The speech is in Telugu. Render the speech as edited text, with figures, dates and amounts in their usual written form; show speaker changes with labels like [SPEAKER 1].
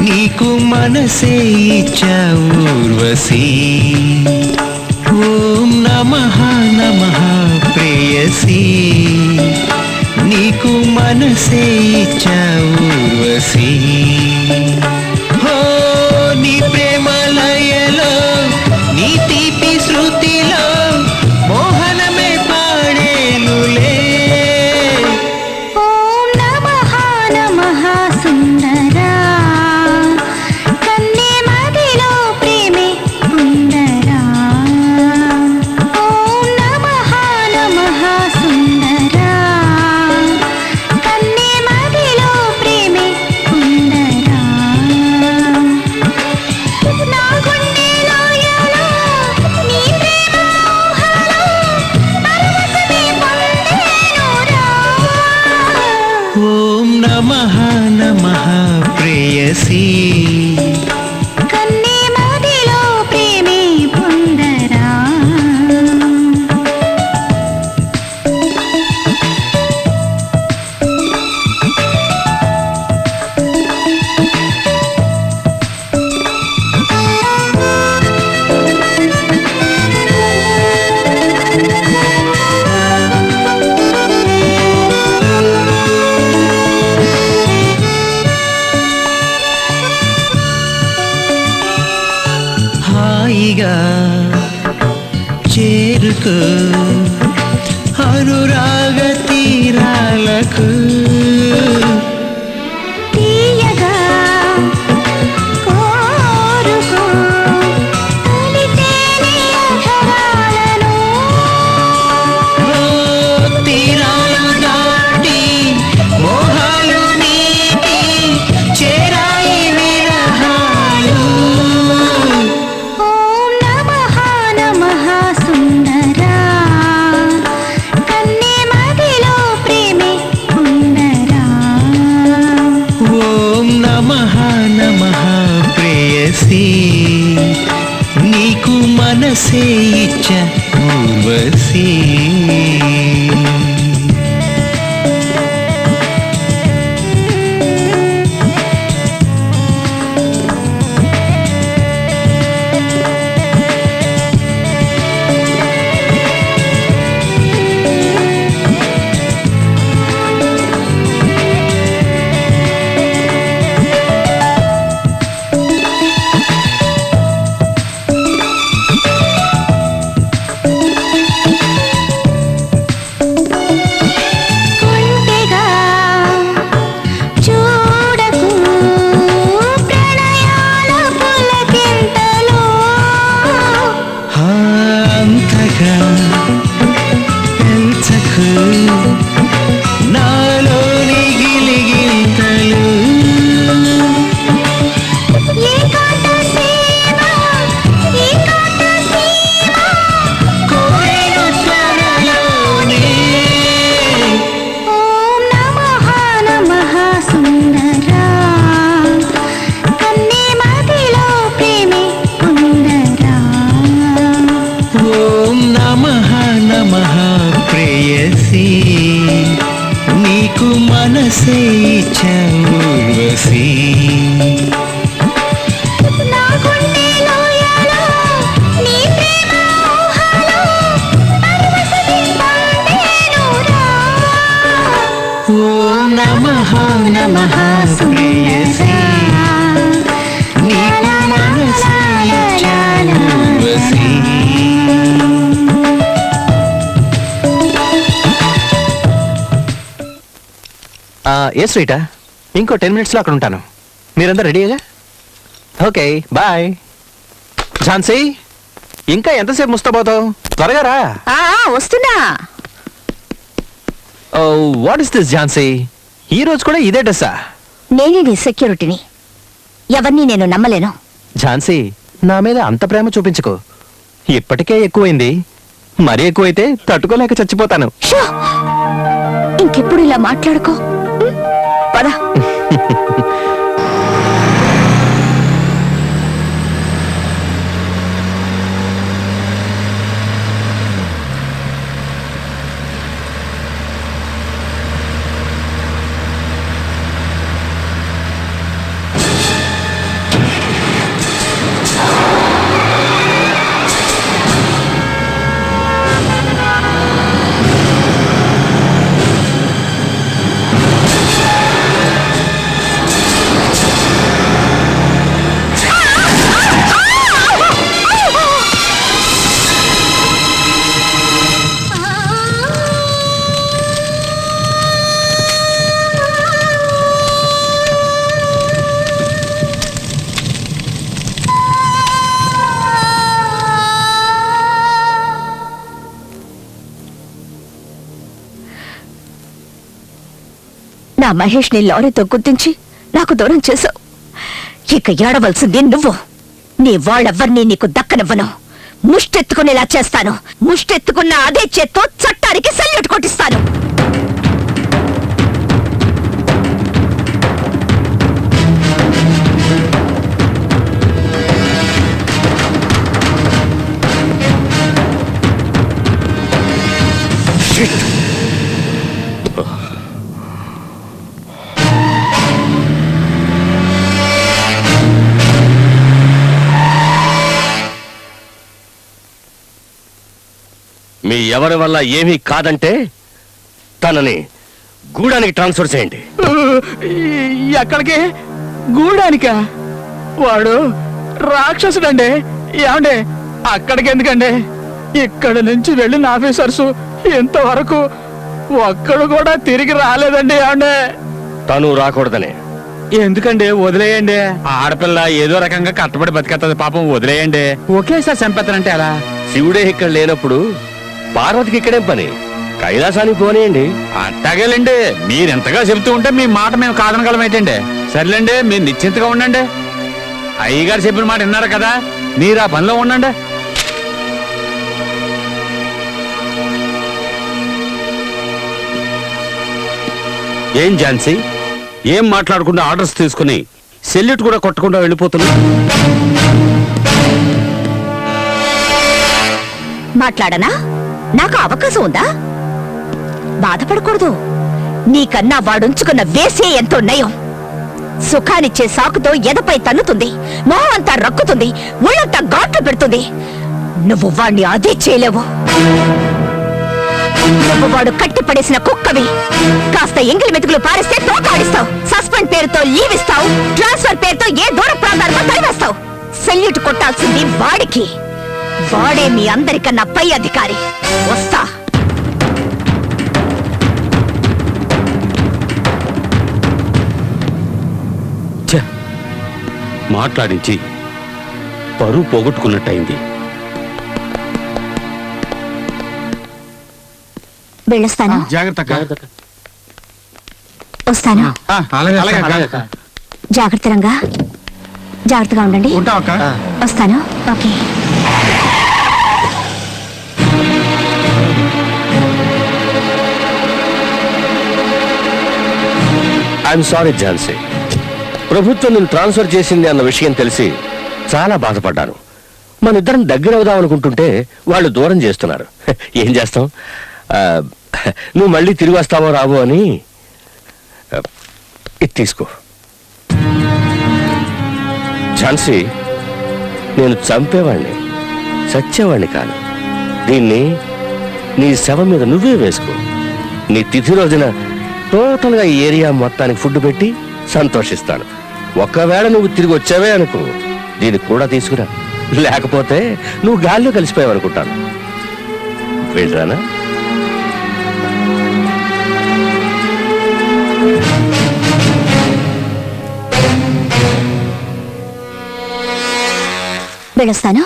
[SPEAKER 1] నీకు మనసే ఇచ్చావు ఊర్వశీ. ఓం నమః నమః ప్రేయసీ, నీకు మనసే ఇచ్చావు ఊర్వశీ. హో నీ ప్రేమలయలో నీ తీపి శృతిలో మోహనమే పాడేనులే.
[SPEAKER 2] ఓం నమః నమః సుందరా, కన్నే మదిలో ప్రేమే సుందరా. ఓం నమః నమః సుందరా, కన్నే మదిలో ప్రేమే సుందరా. నా గుండె లోయలో నీ ప్రేమ ఊహలో పరవశమే పొందేనురా.
[SPEAKER 1] ఓం నమః నమః ప్రేయసీ,
[SPEAKER 2] కన్నే మదిలో ప్రేమే పొందరా.
[SPEAKER 1] హాయిగా చేరుకో అనురాగ తీరాలకు.
[SPEAKER 2] తీయగా కోరుకో తొలితేనే అధరాలను.
[SPEAKER 1] ఓ తీరాలు దాటి మోహాలు నీటి చేరాయి విరహాలు.
[SPEAKER 2] ఓం నమః నమః సుందరా, కన్నే మదిలో ప్రేమే సుందరా.
[SPEAKER 1] ఓం నమః నమః ప్రేయసీ, నీకు మనసే ఇచ్చ ఊర్వశీ.
[SPEAKER 2] కొంటెగా చూడకు ప్రణయాల పులకింతలు.
[SPEAKER 1] అంతగా పెంచకు నాలోని గిలిగింతలు.
[SPEAKER 2] ఏకాంత సీమ, ఏకాంత సీమ,
[SPEAKER 1] కోరిన త్వరలోనే.
[SPEAKER 2] ఓం నమః నమః సుందరా, కన్నే మదిలో ప్రేమే సుందరా.
[SPEAKER 1] ఓం నమః నమః ప్రేయసీ, నీకు మనసే ఇచ్చ ఊర్వశీ.
[SPEAKER 2] నా గుండె లోయలో నీ ప్రేమ ఊహలో పరవశమే పొందేనురా.
[SPEAKER 1] ఓం నమః నమః ప్రేయసీ, నీకు మనసే ఇచ్చ ఊర్వశీ. ఎస్ రీటా, ఇంకో 10 minutesలో అక్కడ ఉంటాను. మీరందరూ రెడీగా? Okay bye. ఝాన్సీ, ఇంకా ఎంతసేపు ముస్తాబోతావు? త్వరగా రా.
[SPEAKER 2] వస్తున్నా.
[SPEAKER 1] వాట్ ఇస్ దిస్ ఝాన్సీ, ఈ రోజు కూడా ఇదే డ్రెస్సా?
[SPEAKER 2] నేనే నీ సెక్యూరిటీని, ఎవరిని నేను నమ్మలేను.
[SPEAKER 1] ఝాన్సీ, నా మీద అంత ప్రేమ చూపించుకో. ఇప్పటికే ఎక్కువైంది, మరీ ఎక్కువైతే తట్టుకోలేక చచ్చిపోతాను.
[SPEAKER 2] షో! ఇంకెప్పుడు ఇలా మాట్లాడుకో. పద. నా మహేష్ని లారీతో గుర్తించి నాకు దూరం చేశావు. ఇక ఏడవలసింది నువ్వు. నీ వాళ్ళెవ్వరినీ నీకు దక్కనివ్వను. ముష్టెత్తుకునేలా చేస్తాను. ముష్టెత్తుకున్న అదే చేత్తో చట్టానికి సల్యూట్ కొట్టిస్తాను.
[SPEAKER 3] మీ ఎవరి వల్ల ఏమీ కాదంటే తనని గూడానికి ట్రాన్స్ఫర్ చేయండి.
[SPEAKER 1] ఎక్కడికి? గూడానికా? వాడు రాక్షసుడండి. ఏమండి, అక్కడికి ఎందుకండి? ఇక్కడ నుంచి వెళ్ళిన ఆఫీసర్స్ ఇంతవరకు ఒక్కడు కూడా తిరిగి రాలేదండి. ఏమండి,
[SPEAKER 3] తను రాకూడదనే.
[SPEAKER 1] ఎందుకండి? వదిలేయండి.
[SPEAKER 4] ఆడపిల్ల ఏదో రకంగా కట్టబడి బతికేస్తుంది, పాపం వదిలేయండి.
[SPEAKER 1] ఒకేసారి చంపేస్తానంటే అలా?
[SPEAKER 3] శివుడే ఇక్కడ లేనప్పుడు పార్వతికి ఇక్కడేం పని? కైలాసానికి పోనీయండి.
[SPEAKER 4] అట్టాగేలండి, మీరెంతగా చెబుతూ ఉంటే మీ మాట మేము కాదనగలమైతేండి. సర్లేండి, మీరు నిశ్చింతగా ఉండండి. అయ్యగారు చెప్పిన మాట విన్నారు కదా, మీరు ఆ పనిలో ఉండండి.
[SPEAKER 3] ఏం ఝాన్సీ, ఏం మాట్లాడకుండా ఆర్డర్స్ తీసుకుని సెల్యూట్ కూడా కొట్టకుండా వెళ్ళిపోతున్నా?
[SPEAKER 2] మాట్లాడనా? నాకు అవకాశం ఉందా? బాధపడకూడదు. నీకన్నా వాడుంచుకున్న వేసే ఎంతో నయం. సుఖానిచ్చే సాకుతో ఎదపై తన్నుతుంది, మొహం అంతా రక్కుతుంది, ఒళ్ళంతా ఘాట్లు పెడుతుంది. నువ్వు వాణ్ణి అదే చేయలేవు. నువ్వు వాడు కట్టి పడేసిన కుక్కవి. కాస్త ఎంగిలి మెతుకులు పారిస్తే తోకాడిస్తావు, సస్పెండ్ పేరుతో లీవ్ ఇస్తావు, ట్రాన్స్ఫర్ పేరుతో ఏ దూర ప్రాంతాలకు తరివేస్తావు. సెల్యూట్ కొట్టాల్సింది వాడికి. వాడే మీ అందరికన్నా పై అధికారి. వస్తా.
[SPEAKER 3] మాట్లాడించి పరువు పోగొట్టుకున్నట్టయింది.
[SPEAKER 2] వెళ్ళొస్తాను.
[SPEAKER 4] జాగ్రత్త.
[SPEAKER 2] వస్తాను. జాగ్రత్తగా జాగ్రత్తగా ఉండండి. వస్తాను. ఓకే.
[SPEAKER 3] ఐఎమ్ సారీ ఝాన్సీ, ప్రభుత్వం నేను ట్రాన్స్ఫర్ చేసింది అన్న విషయం తెలిసి చాలా బాధపడ్డాను. మన ఇద్దరం దగ్గర అవుదాం అనుకుంటుంటే వాళ్ళు దూరం చేస్తున్నారు. ఏం చేస్తాం? నువ్వు మళ్ళీ తిరిగి వస్తావో రావో అని ఇది తీసుకో. ఝాన్సీ, నేను చంపేవాణ్ణి, చచ్చేవాణ్ణి కాను. దీన్ని నీ శవం మీద నువ్వే వేసుకో. నీ తిథి రోజున టోటల్గా ఈ ఏరియా మొత్తానికి ఫుడ్ పెట్టి సంతోషిస్తాను. ఒకవేళ నువ్వు తిరిగి వచ్చావే అనుకో, దీనికి కూడా తీసుకురా. లేకపోతే నువ్వు గాల్లో కలిసిపోయావు అనుకుంటాను. వెళ్ళరానా?
[SPEAKER 2] వెళ్ళొస్తాను.